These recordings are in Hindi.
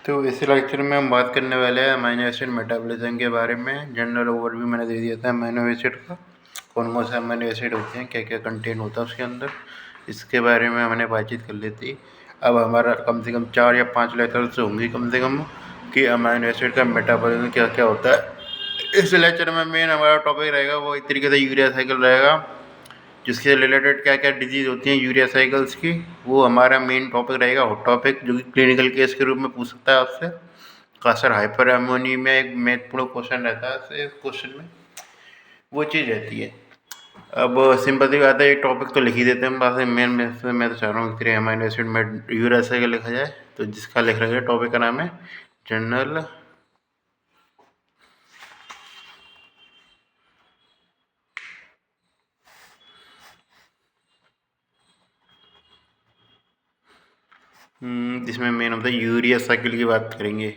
तो इस लेक्चर में हम बात करने वाले हैं अमीनो एसिड मेटाबॉलिज्म के बारे में। जनरल ओवरव्यू मैंने दे दिया था अमीनो एसिड का, कौन कौन से अमीनो एसिड होते हैं, क्या क्या कंटेंट होता है उसके अंदर, इसके बारे में हमने बातचीत कर ली थी। अब हमारा कम से कम 4 या 5 लेक्चर्स होंगे कम से कम कि अमीनो एसिड का मेटाबॉलिज्म क्या क्या होता है। इस लेक्चर में मेन हमारा टॉपिक रहेगा वो एक तरीके से यूरिया साइकिल रहेगा, जिसके रिलेटेड क्या क्या डिजीज़ होती हैं यूरिया साइकिल्स की, वो हमारा मेन टॉपिक रहेगा। हॉट टॉपिक जो कि क्लिनिकल केस के रूप में पूछ सकता है आपसे। कासर हाइपर एमोनी में एक महत्वपूर्ण क्वेश्चन रहता है, इस क्वेश्चन में वो चीज़ रहती है। अब सिंपल सी बात है, एक टॉपिक तो लिख ही देते हैं बस। मेन मैं तो चाह रहा हूँ कि अमीनो एसिड में यूरिया साइकिल लिखा जाए, तो जिसका लिख रहे हैं टॉपिक का नाम है जनरल जिसमें मेन होता है यूरिया साइकिल की बात करेंगे,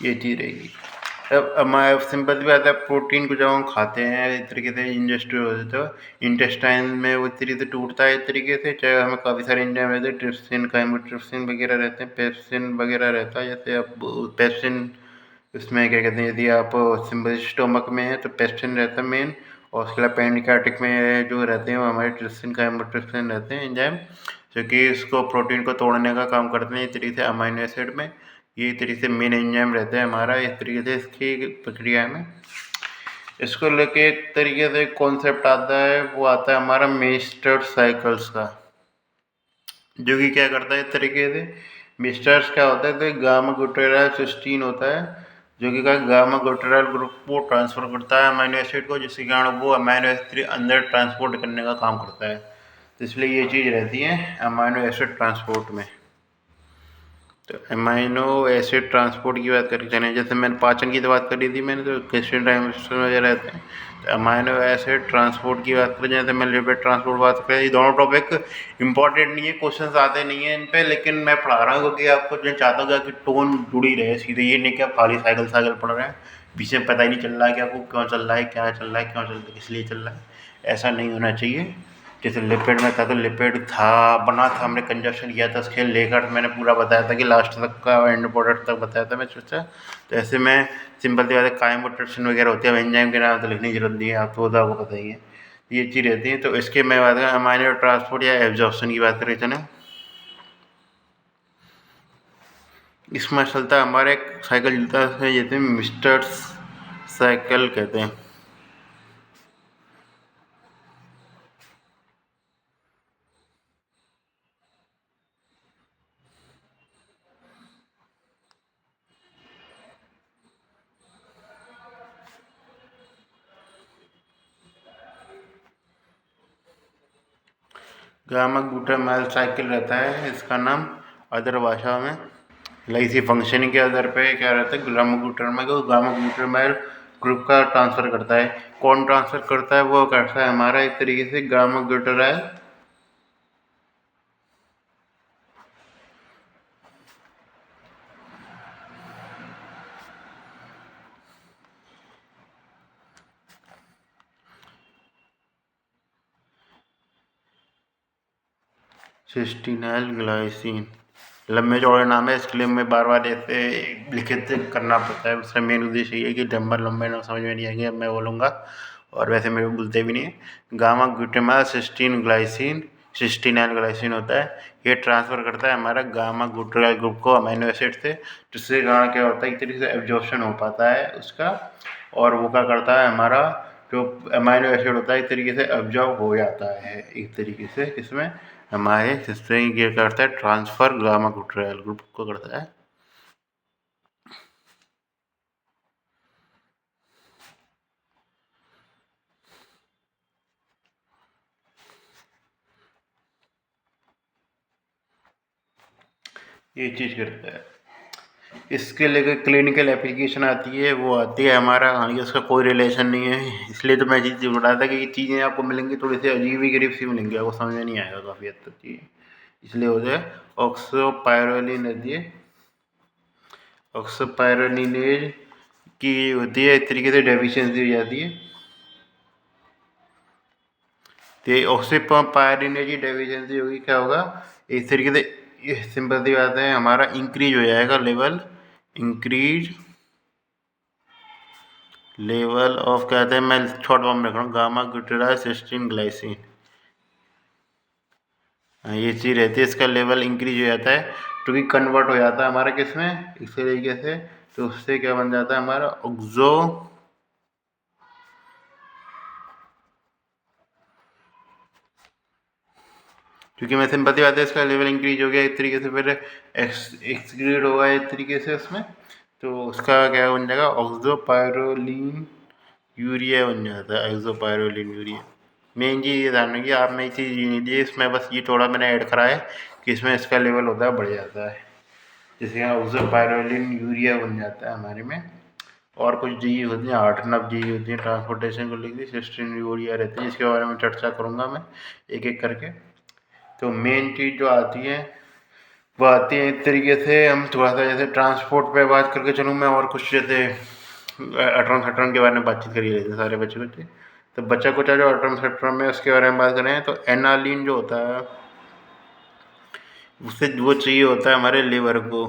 ये चीज़ रहेगी। अब हमारे सिंपल सी बात है, प्रोटीन को जब हम खाते हैं इस तरीके से इंजेस्ट होते तो इंटेस्टाइन में वो इस तरीके से टूटता है, इस तरीके से। चाहे हमें काफ़ी सारे एंजाइम रहते हैं, ट्रिप्सिन काइमोट्रिप्सिन वगैरह रहते हैं, पेप्सिन वगैरह रहता है। जैसे अब पेप्सिन इसमें क्या कहते हैं, यदि आप सिंपल स्टोमक में है तो पेप्सिन रहता है मेन, और उसके अलावा पेनकार्टिक में जो रहते हैं वो हमारे ट्रिप्सिन काइमोट्रिप्सिन रहते हैं एंजाइम, जो कि इसको प्रोटीन को तोड़ने का काम करते हैं इस तरीके से अमीनो एसिड में। ये इस तरीके से मेन एंजाइम रहता है हमारा, इस तरीके से इसकी प्रक्रिया में। इसको लेके एक तरीके से कॉन्सेप्ट आता है, वो आता है हमारा मेस्टर्ड साइकिल्स का, जो कि क्या करता है इस तरीके से। मेस्टर्स क्या होता है, तो गामा ग्लूटाराइल सिस्टीन होता है, जो कि गामा ग्लूटाराइल ग्रुप को ट्रांसफर करता है अमीनो एसिड को, जिसके कारण वो अमीनो एसिड अंदर ट्रांसपोर्ट करने का काम करता है। तो इसलिए ये चीज़ रहती है अमीनो एसिड ट्रांसपोर्ट में। तो अमीनो एसिड ट्रांसपोर्ट की बात करके चलें, जैसे मैंने पाचन की तो बात करी थी मैंने, तो क्रिस्टल डायमेशन वगैरह रहते हैं। तो अमीनो एसिड ट्रांसपोर्ट की बात करें, जैसे मैं लिपिड ट्रांसपोर्ट बात करें, ये दोनों टॉपिक इंपॉर्टेंट नहीं है, क्वेश्चंस आते नहीं है इन पे, लेकिन मैं पढ़ा रहा हूँ क्योंकि आपको जो चाहता हूँ कि टोन जुड़ी रहे सीधे। ये नहीं कि आप खाली साइकिल साइकिल पढ़ रहे हैं, बीच में पता ही नहीं चल रहा है कि आपको क्यों चल रहा है, क्या चल रहा है, क्यों चल रहा है, किस लिए चल रहा है। ऐसा नहीं होना चाहिए। जैसे लिपिड में था तो लिपिड था, बना था, हमने कंजप्शन किया था, उसके लेकर मैंने पूरा बताया था कि लास्ट तक का एंड प्रोडक्ट तक बताया था मैं सोचा। तो ऐसे में सिंपल सी बात है, काइमोट्रिप्सिन वगैरह होती है, एंजाइम के नाम तो लिखने की जरूरत नहीं है, आपको तो आपको पता ही है, ये चीज़ रहती है। तो इसके मैं बात करें अमीनो ट्रांसपोर्ट या एब्जॉर्प्शन की बात करें चलें, इसमें चलता है हमारे एक साइकिल चलता है जैसे मिस्टर्स साइकिल कहते हैं। गामा ग्लूटामाइल साइकिल रहता है इसका नाम अदर भाषा में। इसी फंक्शनिंग के आधार पे क्या रहता है, गामा ग्लूटामाइल को गामा ग्लूटामाइल ग्रुप का ट्रांसफ़र करता है। कौन ट्रांसफ़र करता है, वो करता है हमारा एक तरीके से गामा ग्लूटाराइल सिस्टीनाइल ग्लाइसिन। लंबे चौड़े नाम है, इसके लिए मैं बार बार ऐसे लिखित करना पड़ता है। उसका मेन उद्देश्य ये है कि लंबा लंबे ना समझ में नहीं आएंगे, अब मैं बोलूँगा, और वैसे मेरे को बोलते भी नहीं है। Gamma glutamyl cysteine glycine, cysteinyl glycine होता है, ये ट्रांसफ़र करता है हमारा गामा ग्लूटाराइल ग्रुप को अमीनो एसिड से, जिससे कारण क्या होता है, एक तरीके से एब्जॉर्प्शन हो पाता है उसका, और वो क्या करता है हमारा जो अमीनो एसिड होता है एक तरीके से एब्जॉर्ब हो जाता है एक तरीके से इसमें हमारे, जिससे ये करता है ट्रांसफ़र गामा ग्लूटाराइल ग्रुप को करता है। ये चीज़ करता है। इसके लिए क्लिनिकल एप्लीकेशन आती है, वो आती है हमारा, हालांकि उसका कोई रिलेशन नहीं है, इसलिए तो मैं चीज़ बताया था कि ये चीज़ें आपको मिलेंगी थोड़ी सी अजीब ही गरीब सी मिलेंगी, आपको समझ में नहीं आएगा काफ़ी हद तक चीज़ें। इसलिए होता है ऑक्सोपाइरोलिन रहती है, ऑक्सोपाइरोलिनेज की होती है, इस तरीके से डेफिशिएंसी हो जाती है। तो ऑक्सीपायरिनेज की डेफिशिएंसी होगी, क्या होगा, इस तरीके से ये सिंपल सी बात है, हमारा इंक्रीज हो जाएगा लेवल, इंक्रीज लेवल ऑफ कहते हैं, मैं शॉर्ट फॉर्म में रख रहा हूँ, गामा ग्लूटाराइड सिस्टीन ग्लाइसिन। ये चीज़ रहती है, इसका लेवल इंक्रीज हो जाता है तो भी कन्वर्ट हो जाता है हमारा किस में, इस तरीके से। तो उससे क्या बन जाता है हमारा ऑक्सो, क्योंकि मैं सिंपल बात है, इसका लेवल इंक्रीज हो गया एक तरीके से, फिर एक्सक्रीड होगा एक तरीके से उसमें, तो उसका क्या बन जाएगा, ऑक्सोपाइरोलिन यूरिया बन जाता है, ऑक्सोपाइरोलिन यूरिया। मेन चीज़ ये ध्यान रखिए, आप नई चीज़ नहीं ली इसमें, बस ये थोड़ा मैंने ऐड करा है कि इसमें इसका लेवल होता है बढ़ जाता है, जैसे ऑक्सोपाइरोलिन यूरिया बन जाता है हमारे में। और कुछ जी होती हैं, 8-9 जी होती हैं ट्रांसपोर्टेशन को लेकर, सिस्टीन यूरिया रहती है, इसके बारे में चर्चा करूँगा मैं एक एक करके। तो मेन चीज़ जो आती है वो आती है इस तरीके से, हम थोड़ा सा जैसे ट्रांसपोर्ट पे बात करके चलूँ मैं, और कुछ जैसे अटरम सटरम के बारे में बातचीत करिए लेते हैं सारे बच्चे बच्चे। तो बच्चा कुछ जो अटरम सटरम में उसके बारे में बात करें, तो एनालिन जो होता है उससे वो चाहिए होता है हमारे लिवर को,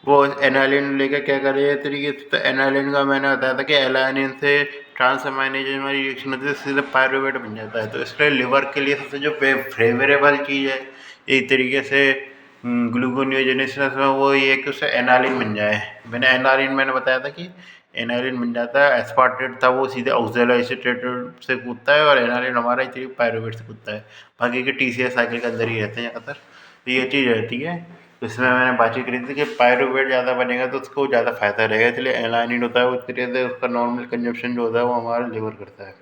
वो एनालिन लेकर क्या करिए तरीके से। तो एनालिन का मैंने बताया था कि एलानिन से ट्रांसअमाइनेशन वाली रिएक्शन होती है, सीधे पायरुवेट बन जाता है। तो इसलिए लिवर के लिए सबसे जो फेवरेबल चीज़ है एक तरीके से ग्लूकोनियोजेनेसिस में, वो ये है कि उससे एनालिन बन जाए। मैंने बताया था कि एनालिन बन जाता है, एस्पार्टेट था वो सीधे ऑक्जेलोएसिटेट से कूदता है, और एनालिन हमारा इतनी पायरुवेट से कूदता है, बाकी के टीसीएस साइकिल के अंदर ही रहते हैं ज़्यादातर। तो ये चीज़ रहती है। तो इसमें मैंने बातचीत करी थी कि पायरुवेट ज़्यादा बनेगा तो उसको ज़्यादा फायदा रहेगा, इसलिए एलानिन होता है वो इस तरीके से उसका नॉर्मल कंजप्शन जो होता है वो हमारा लिवर करता है।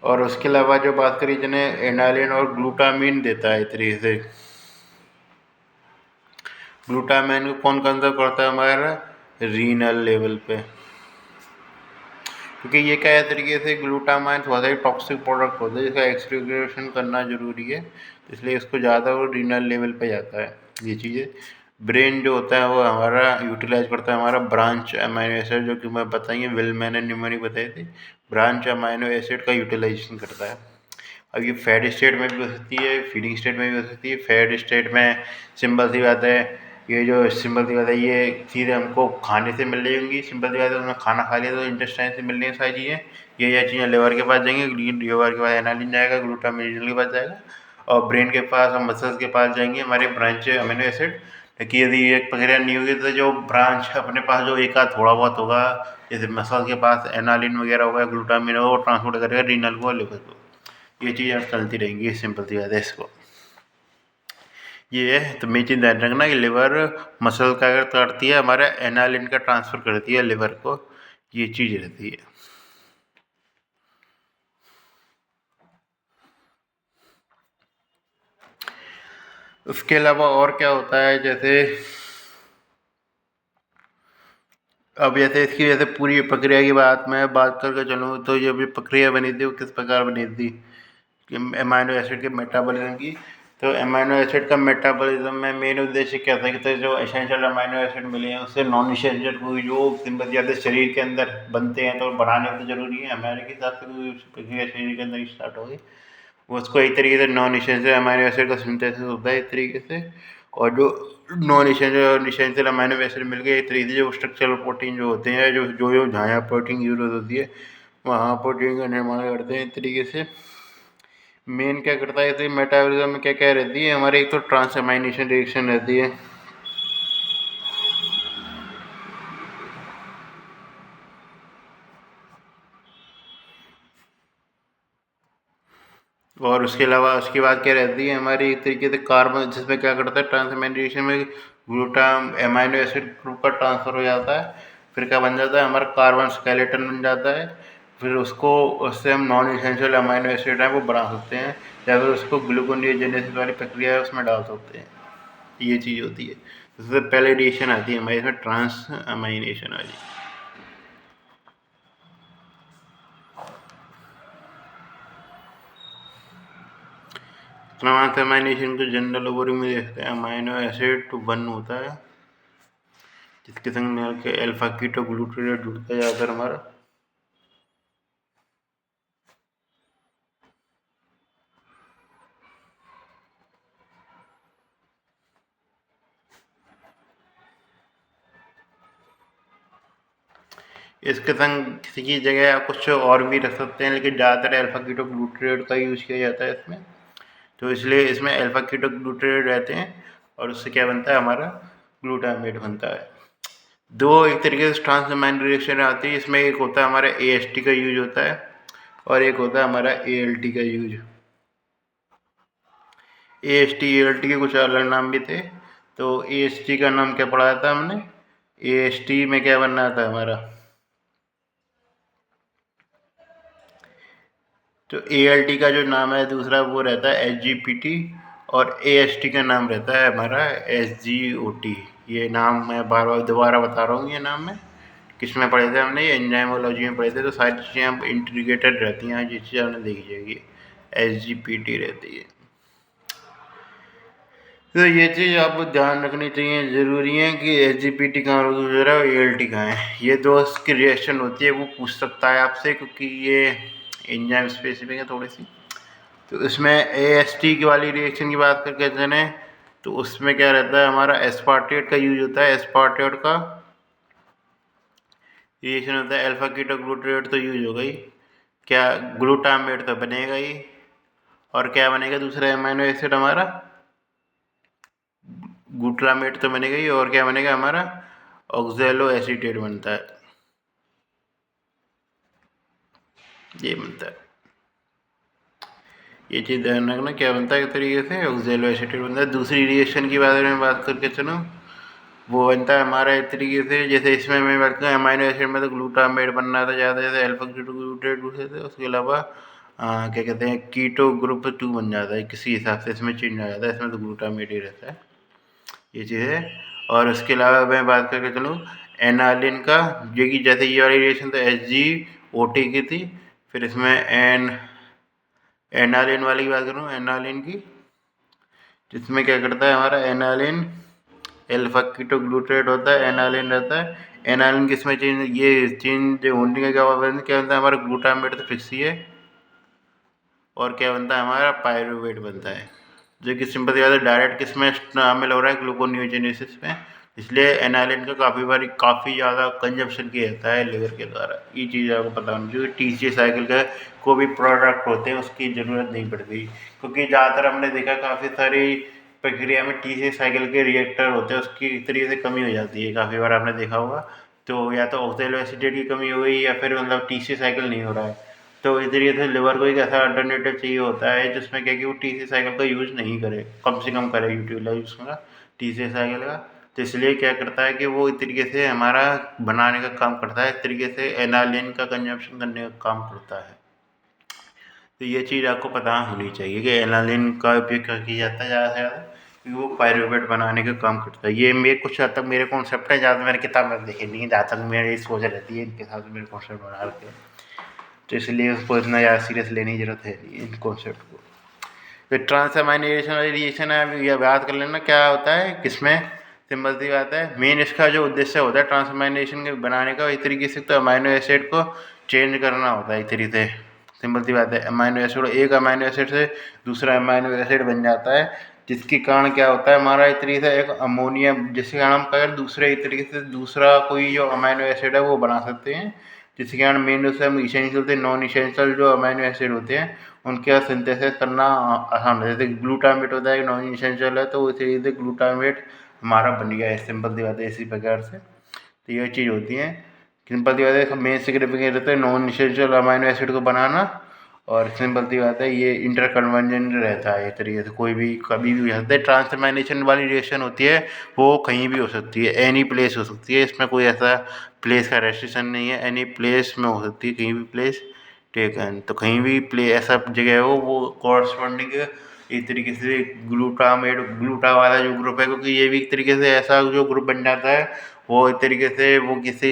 और उसके अलावा जो बात करी जिन्हें एनालिन और ग्लूटामिन देता है इस तरीके से, ग्लूटामाइन को कौन कंजर्व करता है हमारा रीनल लेवल पे, क्योंकि ये क्या है तरीके से ग्लूटामाइन थोड़ा सा ही टॉक्सिक प्रोडक्ट होता है जिसका एक्सक्रीशन करना जरूरी है, इसलिए इसको ज़्यादा वो रीनल लेवल पे जाता है ये चीज़ें। ब्रेन जो होता है वो हमारा यूटिलाइज करता है हमारा ब्रांच अमाइनो एसिड, जो कि मैं बताइए विलमैन एंड न्यूमैन बताई थी, ब्रांच अमाइनो एसिड का यूटिलाइजेशन करता है। अब ये फैट स्टेट में भी हो सकती है, फीडिंग स्टेट में भी हो सकती है। फैट स्टेट में सिंपल सी बात है, ये जो सिंपल सी बात है, ये चीज़ें हमको खाने से मिल रही होंगी, सिंपल सी बात है, उसमें खाना खा लिया तो इंटेस्टाइन से मिल रही हैं सारी चीज़ें, ये चीज़ें लिवर के पास जाएंगी, लिवर के पास एनालिन जाएगा, ग्लूटामिन के पास जाएगा, और ब्रेन के पास और मसल्स के पास जाएंगे हमारे ब्रांच अमीनो एसिड। कि यदि एक प्रक्रिया नहीं होगी तो जो ब्रांच अपने पास जो एक आध थोड़ा बहुत होगा, जैसे मसल के पास एनालिन वगैरह होगा, ग्लूटामिन होगा, वो ट्रांसपोर्ट करेगा रीनल को, लिवर को। ये चीज़ अब चलती रहेंगी, सिंपल सी बात है इसको। ये है तो मेन चीज़ ध्यान रखना कि लिवर मसल का अगर करती है हमारा एनालिन का ट्रांसफ़र करती है लिवर को, ये चीज़ रहती है। उसके अलावा और क्या होता है, जैसे अब जैसे इसकी जैसे पूरी प्रक्रिया की बात मैं बात करके चलूँ, तो ये भी प्रक्रिया बनी थी वो किस प्रकार बनी थी कि अमाइनो एसिड के मेटाबॉलिज्म की। तो अमाइनो एसिड का मेटाबॉलिज्म में मेन उद्देश्य क्या था कि तो जो एसेंशियल अमाइनो एसिड मिले हैं उससे नॉन एसेंशियल को जो सिंपल ज़्यादा शरीर के अंदर बनते हैं तो बढ़ाने तो जरूरी है, हमारे के हिसाब से कोई प्रक्रिया शरीर के अंदर ही स्टार्ट हो गई, वो उसको एक तरीके से नॉन एसेंशियल अमाइनो एसिड का सिंथेसिस होता है एक तरीके से। और जो नॉन एसेंशियल और एसेंशियल अमाइनो एसिड मिल गए एक तरीके से जो स्ट्रक्चरल प्रोटीन जो होते हैं, जो जो जो जहाँ प्रोटीन यूज होती है वहाँ प्रोटीन का निर्माण करते हैं एक तरीके से। मेन क्या करता है, तो मेटाबॉलिज्म में क्या क्या रहती है हमारे, एक तो ट्रांसअमाइनेशन रिएक्शन रहती है, और उसके अलावा उसके बाद क्या रहती है हमारी एक तरीके से कार्बन, जिसमें क्या करता है ट्रांसअमाइनेशन में ग्लूटाम एमाइनो एसिड ग्रुप का ट्रांसफर हो जाता है, फिर क्या बन जाता है हमारा कार्बन स्केलेटन बन जाता है, फिर उसको उससे हम नॉन एसेंशियल अमाइनो एसिड है वो बना सकते हैं, या फिर उसको ग्लूकोनियोजेनेसिस वाली प्रक्रिया है उसमें डाल सकते हैं। ये चीज़ होती है। सबसे पहले रिएक्शन आती है हमारे इसमें ट्रांस अमाइनेशन वाली। ट्रांस अमाइनेशन को जनरल ओवरव्यू में देखते हैं। अमाइनो एसिड तो वन होता है जिसके संग मिलकर के अल्फा कीटो ग्लूटारेट जुड़ता है ज़्यादातर हमारा। इसके संग किसी की जगह आप कुछ और भी रख सकते हैं, लेकिन ज़्यादातर अल्फ़ा कीटोग्लूटारेट का यूज़ किया जाता है इसमें। तो इसलिए इसमें अल्फ़ा कीटोग्लूटारेट रहते हैं और उससे क्या बनता है, हमारा ग्लूटामेट बनता है। दो एक तरीके से ट्रांस अमाइन रिएक्शन आती है इसमें, एक होता है हमारा AST का यूज होता है और एक होता है हमारा ALT का यूज। AST ALT के कुछ अलग नाम भी थे। तो AST का नाम क्या पढ़ाया था हमने, AST में क्या बनना था हमारा, तो ALT का जो नाम है दूसरा वो रहता है SGPT और AST का नाम रहता है हमारा SGOT। ये नाम मैं बार बार दोबारा बता रहा हूँ, ये नाम मैं किस में पढ़े थे हमने, ये एंजाइमोलॉजी में पढ़े थे। तो सारी चीज़ें अब इंटीग्रेटेड रहती हैं, जिस चीज़ आपने देखी जाएगी SGPT रहती है। तो ये चीज़ आपको ध्यान रखनी चाहिए, ज़रूरी है कि SGPT कहाँ यूज़ हो रहा है और ALT कहाँ है। ये दो की रिएक्शन होती है, वो पूछ सकता है आपसे, क्योंकि ये एंजाइम स्पेसिफिक है थोड़ी सी। तो इसमें AST की वाली रिएक्शन की बात करके चलें तो उसमें क्या रहता है, हमारा एस्पार्टेट का यूज होता है। एस्पार्टेट का रिएक्शन होता है, अल्फा कीटोग्लूटारेट तो यूज हो गई, क्या ग्लूटामेट तो बनेगा ही, और क्या बनेगा दूसरा अमीनो एसिड हमारा, ग्लूटामेट तो बनेगा ही, और क्या बनेगा हमारा ऑक्जेलो एसीटेट बनता है, ये बनता है। ये चीज़ ध्यान रखना क्या बनता है, एक तरीके से ऑक्जेलो एसीटेट बनता है। दूसरी रिएक्शन की बारे में बात करके चलो, वो बनता है हमारा एक तरीके से, जैसे इसमें मैं बात करूँ अमीनो एसिड में तो ग्लूटामेट बनना था ज़्यादा, जैसे अल्फा कीटोग्लूटारेट दूसरे थे। उसके अलावा क्या कहते हैं, कीटो ग्रुप 2 बन जाता है किसी हिसाब से, इसमें चेंज आ जाता है, इसमें तो ग्लूटामेट ही रहता है, ये चीज़ है। और उसके अलावा मैं बात करके चलूँ एनालिन का, जो कि जैसे ये वाली रिएक्शन तो SGOT की थी, फिर इसमें एनालिन वाली की बात करूँ, एनालिन की, जिसमें क्या करता है हमारा एनालिन अल्फा कीटोग्लूटारेट होता है, एनालिन रहता है। एनालिन किसमें चेंज, ये चेंज होने का क्या बनता है हमारा ग्लूटामेट तो फिक्स ही है, और क्या बनता है हमारा पायरूवेट बनता है, जो कि सिंपल सी बात है डायरेक्ट किसमें शामिल हो रहा है, ग्लूकोनियोजेनेसिस में। इसलिए एनालिन का काफ़ी ज़्यादा कंजप्शन किया जाता है लिवर के द्वारा। ये चीज़ आपको पता होनी चाहिए। TCA साइकिल का कोई भी प्रोडक्ट होते हैं उसकी ज़रूरत नहीं पड़ती, क्योंकि ज़्यादातर हमने देखा काफ़ी सारी प्रक्रिया में TCA साइकिल के रिएक्टर होते हैं, उसकी एक तरीके से कमी हो जाती है, काफ़ी बार आपने देखा होगा। तो या तो ऑक्सैलो एसीटेट की कमी हो गई, या फिर मतलब TCA साइकिल नहीं हो रहा है। तो इस तरीके से लिवर को एक ऐसा अल्टरनेटिव चाहिए होता है जिसमें क्या कि वो TCA साइकिल का यूज़ नहीं करे, कम से कम करे यूटिलाइज उसका TCA साइकिल का। तो इसलिए क्या करता है कि वो एक तरीके से हमारा बनाने का काम करता है, एक तरीके से एनालिन का कंजम्पशन करने का काम करता है। तो ये चीज़ आपको पता होनी चाहिए कि एनालिन का उपयोग क्यों किया जाता है ज़्यादा से ज़्यादा, क्योंकि वो पायरूवेट बनाने का काम करता है। ये मेरे कुछ हद तक मेरे कॉन्सेप्ट है, ज़्यादा मैंने किताब में देखे नहीं है, जहाँ तक मेरी सोच रहती है इनके हिसाब से मेरे कॉन्सेप्ट बना रखे हैं। तो इसलिए उसको इतना ज़्यादा सीरियस लेने की ज़रूरत है नहीं इन कॉन्सेप्ट को। तो ट्रांसअमाइनेशन वाली रिएक्शन है, यह बात कर लेना क्या होता है किसमें, सिंपल सी बात है। मेन इसका जो उद्देश्य होता है ट्रांसअमाइनेशन के बनाने का, एक तरीके से तो अमाइनो एसिड को चेंज करना होता है एक तरीके से, सिंपल सी बात है। अमाइनो एसिड, एक अमाइनो एसिड से दूसरा अमाइनो एसिड बन जाता है, जिसके कारण क्या होता है हमारा एक तरीके से एक अमोनिया, जिसके कारण हम अगर दूसरे एक तरीके से दूसरा कोई जो अमाइनो एसिड है वो बना सकते हैं, जिसके कारण मेन रूप से हम इसेंशियल से नॉन इसेंशियल जो अमाइनो एसिड होते हैं उनके सिंथेसिस करना आसान है। जैसे ग्लूटामेट होता है नॉन इसेंशियल है, तो उसी तरीके से ग्लूटामेट हमारा बन गया है, सिंपल सी बात है इसी प्रकार से। तो ये चीज़ होती है, सिंपल सी बात है, मेन सिग्निफिकेंस रहता है नॉन इसेंशियल अमाइनो एसिड को बनाना, और सिंपल सी बात है ये इंटर कन्वर्जन रहता है एक तरीके से, कोई भी कभी भी हो सकता है। ट्रांसअमाइनेशन वाली रिएक्शन होती है वो कहीं भी हो सकती है, एनी प्लेस हो सकती है, इसमें कोई ऐसा प्लेस का रेस्ट्रिक्शन नहीं है, एनी प्लेस में हो सकती है, कहीं भी प्लेस टेकन, तो कहीं भी प्ले ऐसा जगह हो वो कॉरस्पॉन्डिंग एक तरीके से ग्लूटामेट, ग्लूटा वाला जो ग्रुप है, क्योंकि ये भी एक तरीके से ऐसा जो ग्रुप बन जाता है वो एक तरीके से वो किसी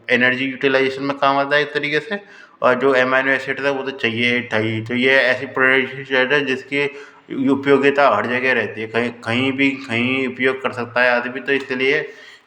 एनर्जी यूटिलाइजेशन में काम आता है एक तरीके से। और जो अमीनो एसिड था वो तो चाहिए था ही, तो ये ऐसी प्रोडक्ट है जिसकी उपयोगिता हर जगह रहती है, कहीं कहीं भी कहीं उपयोग कर सकता है आदमी, तो इसलिए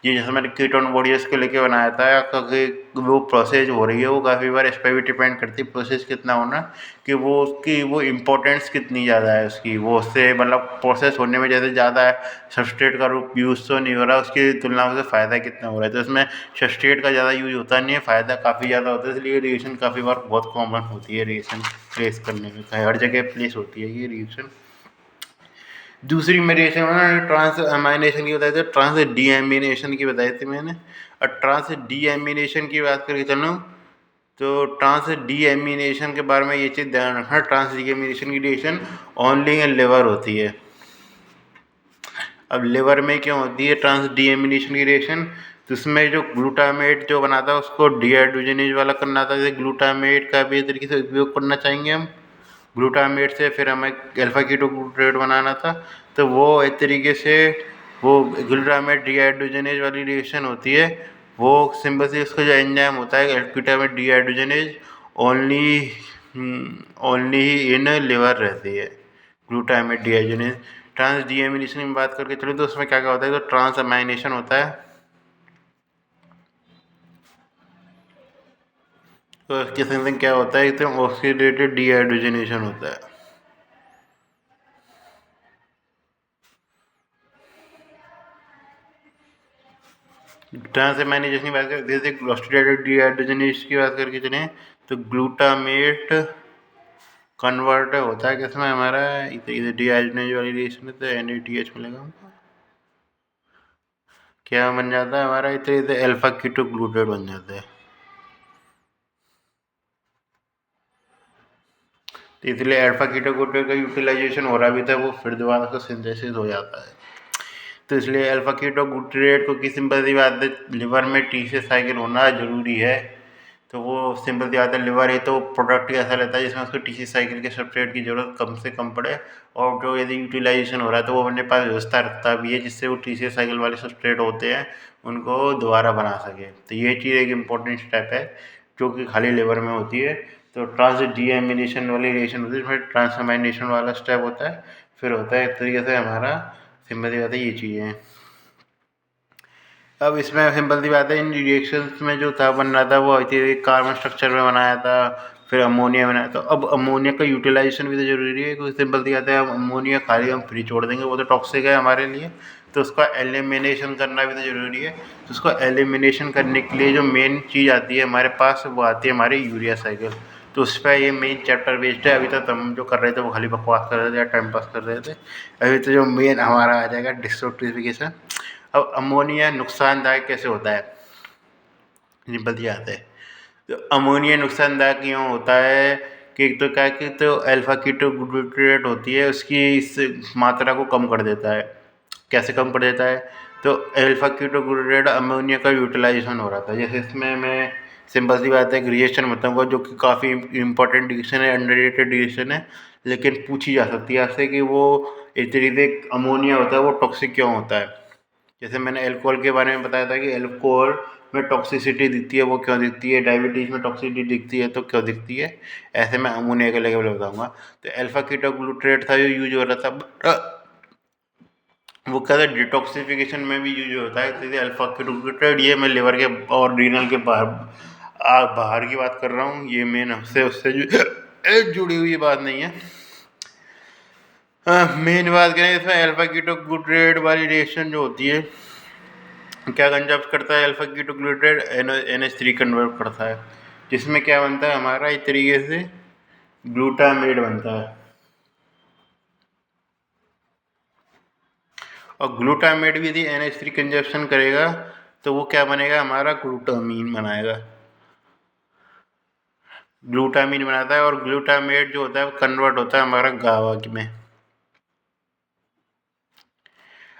जी जैसे मैंने कीटोन बॉडीज को लेके बनाया था, क्योंकि वो प्रोसेस हो रही है वो काफ़ी बार इस पर भी डिपेंड करती है प्रोसेस कितना होना, कि वो उसकी वो इम्पोर्टेंस कितनी ज़्यादा है उसकी, वो उससे मतलब प्रोसेस होने में जैसे ज़्यादा है, सबस्ट्रेट का रूप यूज़ तो नहीं हो रहा, उसकी तुलना में फ़ायदा कितना हो रहा है, तो इसमें सबस्ट्रेट का ज़्यादा यूज होता नहीं है, फ़ायदा काफ़ी ज़्यादा होता है, इसलिए रिएक्शन काफ़ी बार बहुत कॉमन होती है रिएक्शन प्लेस करने में, हर जगह प्लेस होती है ये रिएक्शन। दूसरी में रिएक्शन मैंने ट्रांस अमाइनेशन की बताई थी, ट्रांस डीएमिनेशन की बताई थी मैंने। और ट्रांस डीएमिनेशन की बात करके चलूँ तो ट्रांस डीएमिनेशन के बारे में ये चीज़ ध्यान रखना, ट्रांस डीएमिनेशन की रिएक्शन ओनली इन लिवर होती है। अब लिवर में क्यों होती है ट्रांस डीएमिनेशन की रिएक्शन, तो उसमें जो ग्लूटामेट जो बनाता है उसको डीहाइड्रोजनेज वाला करना था, जैसे ग्लूटामेट का भी इस तरीके से उपयोग करना चाहेंगे हम, ग्लूटामेट से फिर हमें अल्फा कीटोग्लूटारेट बनाना था, तो वो एक तरीके से वो ग्लूटामेट डीहाइड्रोजनेज वाली रिएक्शन होती है, वो सिंपल से उसका जो एंजाइम होता है glutamate dehydrogenase only only in liver रहती है ग्लूटामेट डीहाइड्रोजनेज। ट्रांस डीएमिनेशन की बात करके चलो तो उसमें क्या क्या होता है, तो ट्रांस अमाइनेशन होता है, तो इसके संग क्या होता है, तो ऑक्सीडेटेड डीहाइड्रोजनेशन होता है। ट्रांस अमाइनेशन की बात करें, जैसे ऑक्सीडेटेड डीहाइड्रोजनेज की बात करके चलें तो ग्लूटामेट कन्वर्ट होता है किसमें हमारा, इधर डीहाइड्रोजनेज वाली रिएक्शन है तो NaDH मिलेगा हमको, क्या बन जाता है हमारा, इधर अल्फा कीटोग्लूटारेट बन जाता है। तो इसलिए अल्फा कीटोग्लूटारेट का यूटिलाइजेशन हो रहा भी था, वो फिर दोबारा से सिंथेसिस हो जाता है, तो इसलिए अल्फा कीटोग्लूटारेट को की सिंपल सी बात है लिवर में टीसी साइकिल होना जरूरी है, तो वो सिंपल सी बात है लिवर है तो प्रोडक्ट ऐसा लेता है जिसमें उसको टीसी साइकिल के सब्सट्रेट की जरूरत कम से कम पड़े, और जो यदि यूटिलाइजेशन हो रहा है तो वो अपने पास व्यवस्था रखता भी है जिससे वो टीसी साइकिल वाले सब्सट्रेट होते हैं उनको दोबारा बना सके, तो ये चीज़ एक इम्पोर्टेंट स्टेप है जो कि खाली लिवर में होती है। तो ट्रांस डीएमिनेशन वाली रिएक्शन होती है जिसमें ट्रांसअमाइनेशन वाला स्टेप होता है, फिर होता है इस तरीके से हमारा सिंपल सी बात है ये चीज़ें हैं। अब इसमें सिंपल सी बात है इन रिएक्शंस में जो था बन रहा था वो कार्बन स्ट्रक्चर में बनाया था, फिर अमोनिया बनाया, तो अब अमोनिया का यूटिलाइजेशन भी तो जरूरी है, क्योंकि सिंपल सी बात है अमोनिया खाली हम फ्री छोड़ देंगे वो तो टॉक्सिक है हमारे लिए, तो उसका एलिमिनेशन करना भी तो जरूरी है, तो उसको एलिमिनेशन करने के लिए जो मेन चीज़ आती है हमारे पास वो आती है हमारी यूरिया साइकिल, तो उस पर ये मेन चैप्टर बेस्ड है। अभी तक हम जो कर रहे थे वो खाली बकवास कर रहे थे या टाइम पास कर रहे थे, अभी तो जो मेन हमारा आ जाएगा डिस्टोक्सिफिकेशन। अब अमोनिया नुकसानदायक कैसे होता है, सिंपल सी बात है, तो अमोनिया नुकसानदायक क्यों होता है कि तो क्या कि तो अल्फा कीटोग्लूटारेट होती है उसकी इस मात्रा को कम कर देता है, कैसे कम कर देता है, तो अल्फा कीटोग्लूटारेट अमोनिया का यूटिलाइजेशन हो रहा था, जैसे इसमें मैं सिंपल सी बात है एक रिएक्शन बताऊंगा जो कि काफ़ी इंपॉर्टेंट डिसीजन है, अंडररेटेड डिसीजन है, लेकिन पूछी जा सकती है आपसे कि वो इस तरीके से अमोनिया होता है वो टॉक्सिक क्यों होता है। जैसे मैंने अल्कोहल के बारे में बताया था कि अल्कोहल में टॉक्सिसिटी दिखती है वो क्यों दिखती है, डायबिटीज़ में टॉक्सिसिटी दिखती है तो क्यों दिखती है, ऐसे मैं अमोनिया के लेवल बताऊंगा। तो अल्फा कीटोग्लूटारेट था जो यूज हो रहा था, वो क्या था डिटॉक्सिफिकेशन में भी यूज होता है, जैसे अल्फा कीटोग्लूटारेट ये मैं लिवर के और रीनल के बाहर बाहर की बात कर रहा हूँ, ये मेन उससे उससे जुड़ी हुई बात नहीं है। मेन बात करें इसमें अल्फा कीटोग्लूटारेट वाली रिएक्शन जो होती है क्या कंजप्ट करता है, अल्फा कीटोग्लूटारेट NH3 कन्वर्ट करता है, जिसमें क्या बनता है हमारा एक तरीके से ग्लूटामेट बनता है, और ग्लूटामेट भी यदि NH3 कंजप्शन करेगा तो वो क्या बनेगा हमारा ग्लूटामीन बनाएगा, ग्लूटामीन बनाता है, और ग्लूटामेट जो होता है वो कन्वर्ट होता है हमारा गावा में।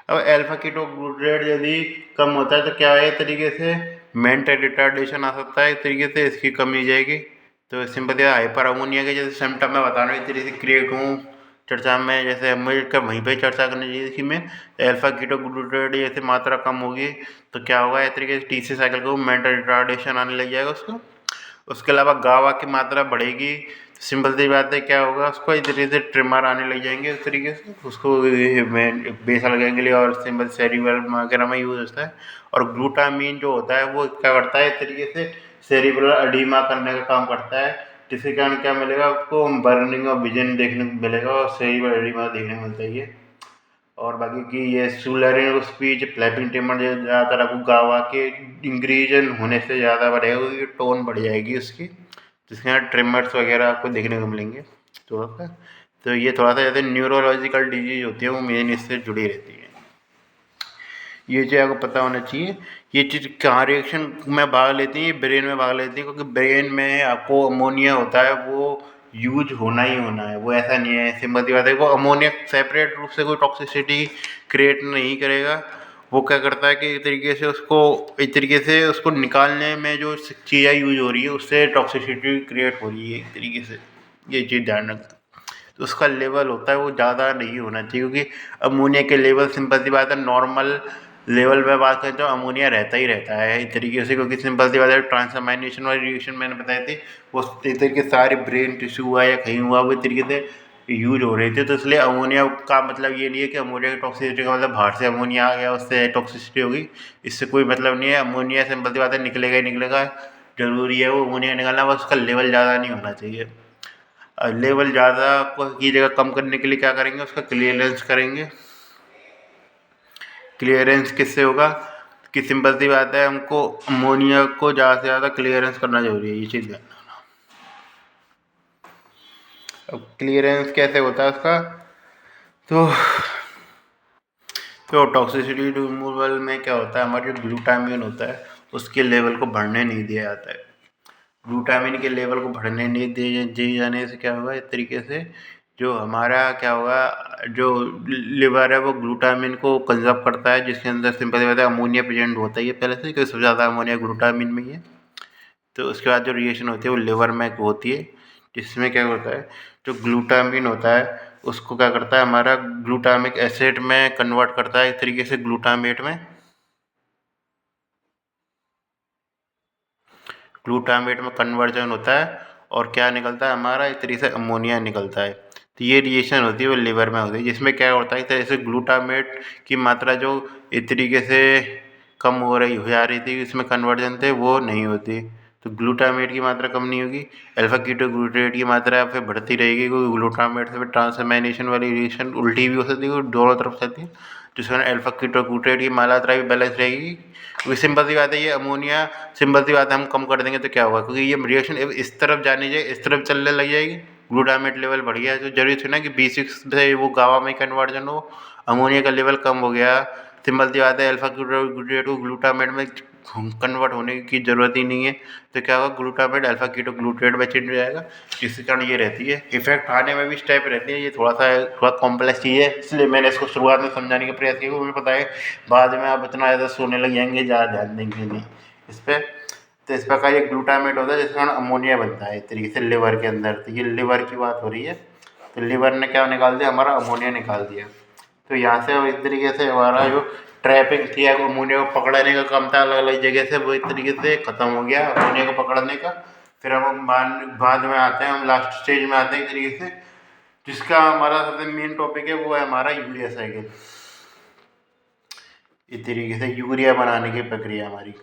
अब अल्फा कीटोग्लूटारेट यदि कम होता है तो क्या है, एक तरीके से मेंटल रिटार्डेशन आ सकता है, एक तरीके से इसकी कमी जाएगी, तो सिंपल हाइपर अमोनिया के जैसे सिम्टम मैं बता रहा हूँ, इस तरीके से क्रिएट हूँ चर्चा में, जैसे मिलकर वहीं पे चर्चा करनी चाहिए थी मैं, अल्फा कीटोग्लूटारेट जैसे मात्रा कम होगी तो क्या होगा, इस तरीके से टीसी साइकिल को मेंटल रिटार्डेशन आने लग जाएगा उसको। उसके अलावा गावा की मात्रा बढ़ेगी सिंपल सी बात है, क्या होगा उसको इस तरीके से ट्रिमर आने लग जाएंगे, उस तरीके से उसको बेस लगाने के लिए, और सिंपल सेरिबल वगैरह में यूज़ होता है। और ग्लूटामीन जो होता है वो क्या करता है, इस तरीके से सेरिब्रल एडीमा करने का काम करता है, जिसके कारण क्या मिलेगा आपको, बर्निंग और विजन देखने को मिलेगा और सेरिब्रल एडीमा देखने को मिलता है ये। और बाकी की ये सुलरिन स्पीच फ्लैपिंग ट्रिमर ज़्यादातर आपको गावा के इंक्रीजन होने से ज़्यादा बढ़ेगा, क्योंकि टोन बढ़ जाएगी उसकी, जिसके यहाँ ट्रिमर्स वगैरह आपको देखने को मिलेंगे थोड़ा सा। तो ये थोड़ा सा जैसे न्यूरोलॉजिकल डिजीज होती है वो मेन इससे जुड़ी रहती है। ये चीज़ आपको पता होना चाहिए। ये चीज़ कहाँ रिएक्शन में भाग लेती है, ब्रेन में भाग लेती है, क्योंकि ब्रेन में आपको अमोनिया होता है वो यूज होना ही होना है, वो ऐसा नहीं है। सिंपल सी बात है, वो अमोनिया सेपरेट रूप से कोई टॉक्सिसिटी क्रिएट नहीं करेगा। वो क्या करता है कि एक तरीके से उसको निकालने में जो चीज़ें यूज हो रही है उससे टॉक्सिसिटी क्रिएट हो रही है एक तरीके से। ये चीज़ ध्यान रखना। तो उसका लेवल होता है वो ज़्यादा नहीं होना चाहिए, क्योंकि अमोनिया के लेवल सिंपल सी बात है नॉर्मल लेवल पे बात करें तो अमोनिया रहता ही रहता है एक तरीके से, क्योंकि सिंपल सी बात है ट्रांसअमाइनेशन वाली रिएक्शन मैंने बताई थी, वो इस तरीके सारे ब्रेन टिश्यू हुआ या कहीं हुआ वो इस तरीके से यूज हो रही थी। तो इसलिए अमोनिया का मतलब ये नहीं है कि अमोनिया की टॉक्सिसिटी का मतलब बाहर से अमोनिया आ गया उससे टॉक्सिसिटी होगी, इससे कोई मतलब नहीं है। अमोनिया सिंपल सी बात है निकलेगा ही निकलेगा, जरूरी है वो अमोनिया निकलना, बस उसका लेवल ज़्यादा नहीं होना चाहिए। लेवल ज़्यादा की जगह कम करने के लिए क्या करेंगे, उसका क्लियरेंस करेंगे। क्लियरेंस किससे होगा कि सिंपल सी बात है, हमको अमोनिया को ज़्यादा से ज़्यादा क्लियरेंस करना जरूरी है, ये चीज़ है। अब क्लियरेंस कैसे होता है उसका, तो टॉक्सिसिटी रिमूवल में क्या होता है, हमारा जो ग्लूटामिन होता है उसके लेवल को बढ़ने नहीं दिया जाता है। ग्लूटामिन के लेवल को बढ़ने नहीं दिए जाने से क्या होगा, इस तरीके से जो हमारा क्या होगा, जो लिवर है वो ग्लूटामिन को कंजर्व करता है, जिसके अंदर सिंपल सी बात है अमोनिया प्रेजेंट होता ही है पहले से, क्योंकि सबसे ज़्यादा अमोनिया ग्लूटामिन में ही है। तो उसके बाद जो रिएक्शन होती है वो लिवर में होती है, जिसमें क्या होता है, जो ग्लूटामिन होता है उसको क्या करता है, हमारा ग्लूटामिक एसिड में कन्वर्ट करता है एक तरीके से ग्लूटामेट में। ग्लूटामेट में कन्वर्जन होता है और क्या निकलता है हमारा, एक तरीके से अमोनिया निकलता है। तो ये रिएक्शन होती है वो लिवर में होती है, जिसमें क्या होता है, एक तरह से ग्लूटामेट की मात्रा जो एक तरीके से कम हो जा रही थी, इसमें कन्वर्जन थे वो नहीं होती। तो ग्लूटामेट की मात्रा कम नहीं होगी, अल्फा कीटोग्लूटामेट की मात्रा फिर बढ़ती रहेगी, क्योंकि ग्लूटामेट से फिर ट्रांसअमाइनेशन वाली रिएक्शन उल्टी भी हो सकती है, दोनों तरफ से आती है, जिसमें अल्फा कीटोग्लूटामेट की मात्रा भी बैलेंस रहेगी। क्योंकि सिंपल सी बात है, ये अमोनिया सिंपल सी बात है हम कम कर देंगे तो क्या होगा, क्योंकि ये रिएक्शन इस तरफ जाने जाए, इस तरफ चलने लग जाएगी, ग्लूटामेट लेवल बढ़ गया, तो जरूरी थी ना कि B6 से वो गावा में कन्वर्जन हो, अमोनिया का लेवल कम हो गया, सिंपल सी बात है अल्फा कीटोग्लूटामेट को ग्लूटामेट में कन्वर्ट होने की ज़रूरत ही नहीं है, तो क्या होगा, ग्लूटामेट अल्फा कीटोग्लूटामेट में चेंज हो जाएगा, जिसके कारण ये रहती है इफेक्ट आने में भी स्टेप रहती है। ये थोड़ा कॉम्प्लेक्स चीज़ है, इसलिए मैंने इसको शुरुआत में समझाने का प्रयास किया, मुझे पता है बाद में आप इतना ज़्यादा सोने लग जाएंगे, ज़्यादा ध्यान देंगे नहीं इस पर। तो इस प्रकार ये ग्लूटामेट होता है जिसके कारण अमोनिया बनता है एक तरीके से लिवर के अंदर। तो ये लिवर की बात हो रही है, तो लिवर ने क्या निकाल दिया, हमारा अमोनिया निकाल दिया। तो यहाँ से अब इस तरीके से हमारा जो ट्रैपिंग थी अमोनिया को पकड़ने का काम था अलग अलग जगह से, वो एक तरीके से ख़त्म हो गया अमोनिया को पकड़ने का। फिर अब हम बाद में आते हैं, हम लास्ट स्टेज में आते हैं एक तरीके से, जिसका हमारा सबसे मेन टॉपिक है वो है हमारा यूरिया साइकिल। इस तरीके से यूरिया बनाने की प्रक्रिया हमारी,